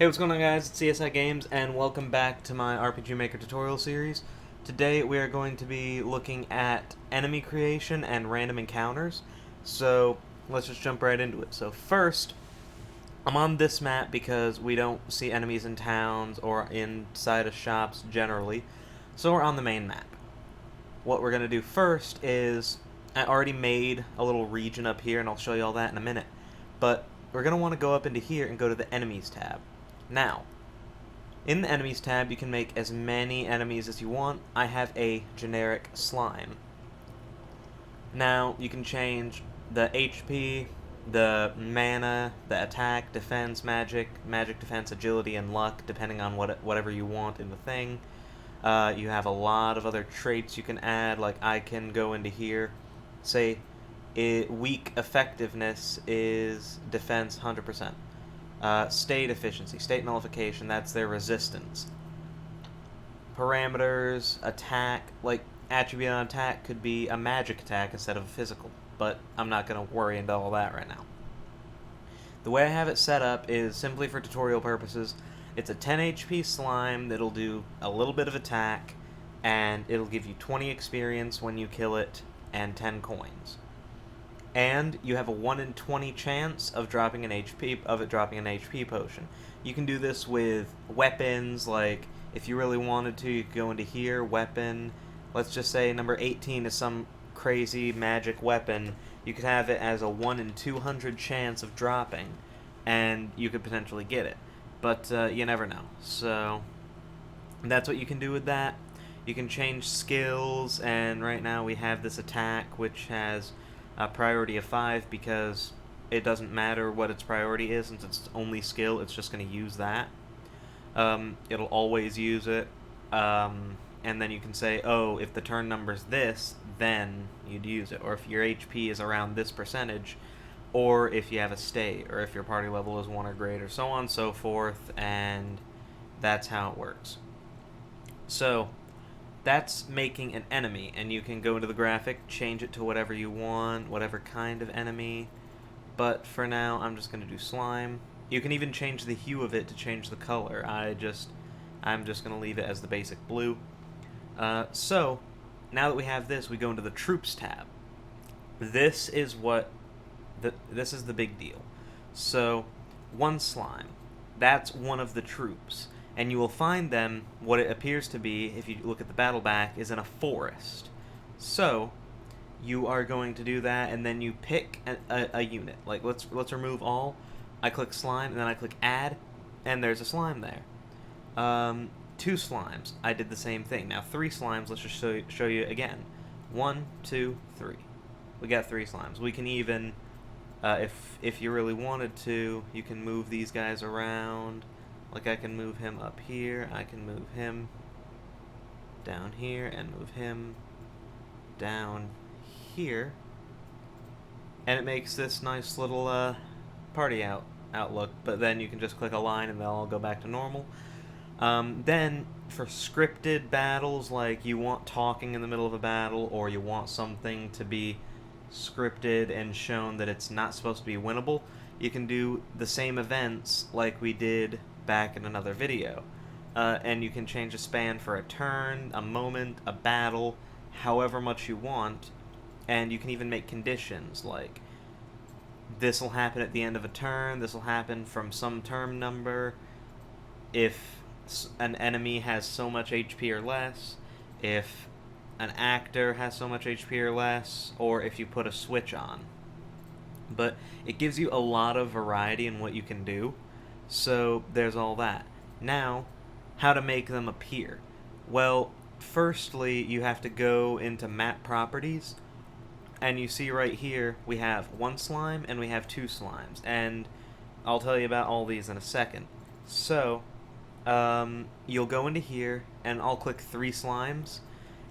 Hey, what's going on, guys? It's CSI Games, and welcome back to my RPG Maker tutorial series. Today we are going to be looking at enemy creation and random encounters. So let's just jump right into it. So first, I'm on this map because we don't see enemies in towns or inside of shops generally. So we're on the main map. What we're going to do first is, I already made a little region up here, and I'll show you all that in a minute. But we're going to want to go up into here and go to the enemies tab. Now, in the enemies tab, you can make as many enemies as you want. I have a generic slime. Now, you can change the HP, the mana, the attack, defense, magic defense, agility, and luck, depending on whatever you want in the thing. You have a lot of other traits you can add, like I can go into here, say weak effectiveness is defense 100%. State efficiency, state nullification, that's their resistance. Parameters, attack, like attribute on attack could be a magic attack instead of a physical, but I'm not going to worry into all that right now. The way I have it set up is simply for tutorial purposes. It's a 10 HP slime that'll do a little bit of attack, and it'll give you 20 experience when you kill it, and 10 coins. And you have a 1 in 20 chance of dropping an HP potion. You can do this with weapons, like if you really wanted to, you could go into here, weapon. Let's just say number 18 is some crazy magic weapon. You could have it as a 1 in 200 chance of dropping, and you could potentially get it. But you never know. So that's what you can do with that. You can change skills, and right now we have this attack, which has a priority of 5 because it doesn't matter what its priority is, since it's only skill, it's just going to use that. It'll always use it, and then you can say, oh, if the turn number's this, then you'd use it, or if your HP is around this percentage, or if you have a state, or if your party level is 1 or greater, so on and so forth, and that's how it works. So that's making an enemy, and you can go into the graphic, change it to whatever you want, whatever kind of enemy, but for now I'm just going to do slime. You can even change the hue of it to change the color. I'm just going to leave it as the basic blue. So now that we have this, we go into the troops tab. This is the big deal. So one slime, that's one of the troops. And you will find them, what it appears to be, if you look at the battle back, is in a forest. So, you are going to do that, and then you pick a unit. Like, let's remove all. I click slime, and then I click add, and there's a slime there. 2 slimes, I did the same thing. Now 3 slimes, let's just show you again. 1, 2, 3. We got 3 slimes. We can even, if you really wanted to, you can move these guys around. Like, I can move him up here, I can move him down here, and move him down here. And it makes this nice little party outlook, but then you can just click a line and they'll all go back to normal. Then, for scripted battles, like you want talking in the middle of a battle, or you want something to be scripted and shown that it's not supposed to be winnable, you can do the same events like we did back in another video. And you can change the span for a turn, a moment, a battle, however much you want, and you can even make conditions, like this will happen at the end of a turn, this will happen from some term number, if an enemy has so much HP or less, if an actor has so much HP or less, or if you put a switch on. But it gives you a lot of variety in what you can do. So there's all that. Now, how to make them appear? Well, firstly, you have to go into map properties, and you see right here we have 1 slime and we have 2 slimes, and I'll tell you about all these in a second. So, you'll go into here, and I'll click 3 slimes,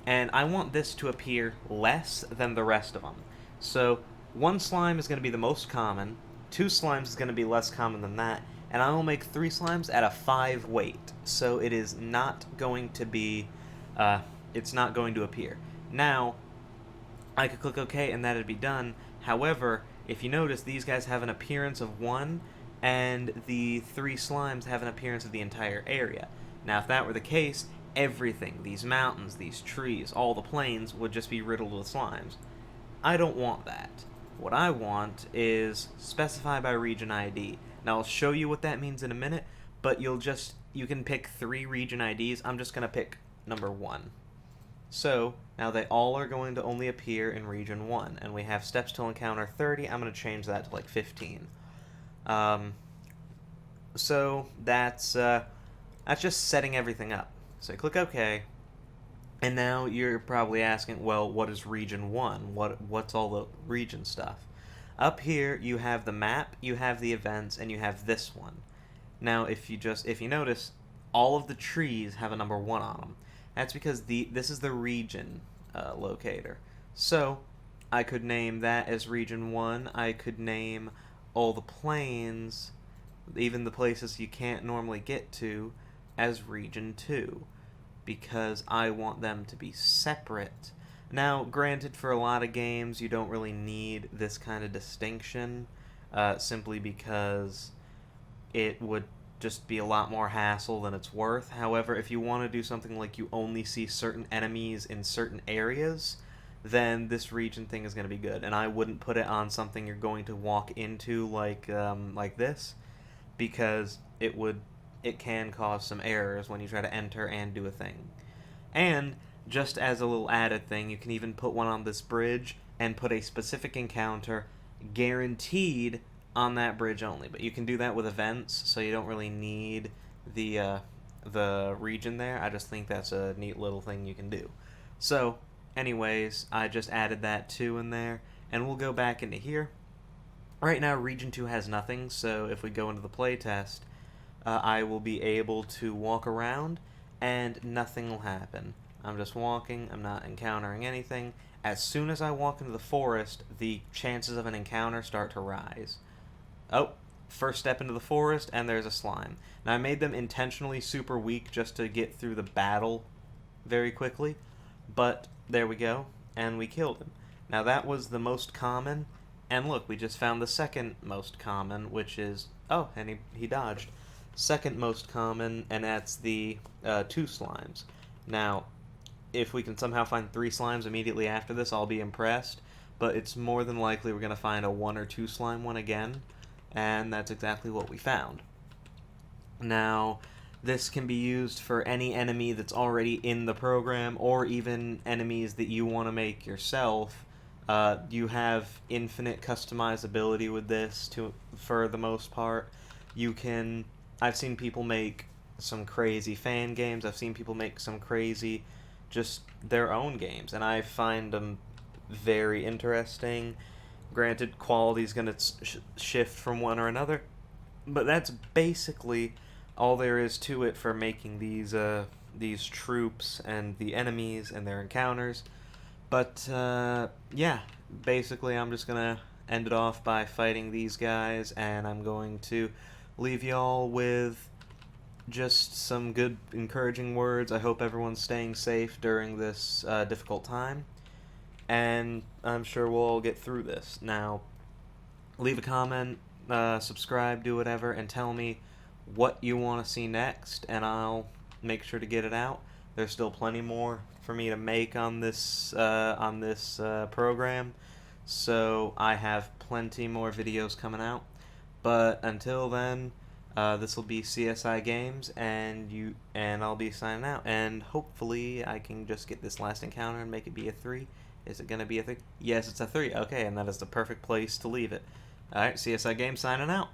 and I want this to appear less than the rest of them. So 1 slime is going to be the most common, 2 slimes is going to be less common than that, and I will make 3 slimes at a 5 weight, so it is not going to be, it's not going to appear. Now, I could click OK and that'd be done. However, if you notice, these guys have an appearance of 1, and the 3 slimes have an appearance of the entire area. Now, if that were the case, everything, these mountains, these trees, all the plains, would just be riddled with slimes. I don't want that. What I want is specify by region ID. Now, I'll show you what that means in a minute, but you can pick 3 region IDs. I'm just going to pick number 1. So, now they all are going to only appear in region 1, and we have steps till encounter 30. I'm going to change that to like 15. So that's just setting everything up. So click OK, and now you're probably asking, well, what is region 1? What's all the region stuff? Up here you have the map, you have the events, and you have this one. Now if you notice, all of the trees have a number 1 on them. That's because this is the region locator. So I could name that as region 1. I could name all the plains, even the places you can't normally get to, as region 2, because I want them to be separate. Now, granted, for a lot of games, you don't really need this kind of distinction, simply because it would just be a lot more hassle than it's worth. However, if you want to do something like you only see certain enemies in certain areas, then this region thing is going to be good. And I wouldn't put it on something you're going to walk into like this, because it can cause some errors when you try to enter and do a thing. And just as a little added thing, you can even put one on this bridge and put a specific encounter guaranteed on that bridge only. But you can do that with events, so you don't really need the region there. I just think that's a neat little thing you can do. So, anyways, I just added that 2 in there, and we'll go back into here. Right now, region 2 has nothing, so if we go into the playtest, I will be able to walk around, and nothing will happen. I'm just walking, I'm not encountering anything. As soon as I walk into the forest, the chances of an encounter start to rise. Oh, first step into the forest, and there's a slime. Now, I made them intentionally super weak just to get through the battle very quickly, but there we go, and we killed him. Now, that was the most common, and look, we just found the second most common, which is, oh, and he dodged. Second most common, and that's the 2 slimes. Now, if we can somehow find 3 slimes immediately after this, I'll be impressed, but it's more than likely we're going to find a 1 or 2 slime one again, and that's exactly what we found. Now, this can be used for any enemy that's already in the program, or even enemies that you want to make yourself. You have infinite customizability with this for the most part. I've seen people make some crazy fan games, I've seen people make some crazy just their own games, and I find them very interesting. Granted, quality's going to shift from one or another, but that's basically all there is to it for making these troops and the enemies and their encounters. But yeah, basically I'm just going to end it off by fighting these guys, and I'm going to leave y'all with just some good encouraging words. I hope everyone's staying safe during this difficult time, and I'm sure we'll all get through this. Now, leave a comment, subscribe, do whatever, and tell me what you want to see next, and I'll make sure to get it out. There's still plenty more for me to make on this program, so I have plenty more videos coming out. But until then, this will be CSI Games, and I'll be signing out. And hopefully, I can just get this last encounter and make it be a 3. Is it gonna be a 3? Yes, it's a 3. Okay, and that is the perfect place to leave it. All right, CSI Games signing out.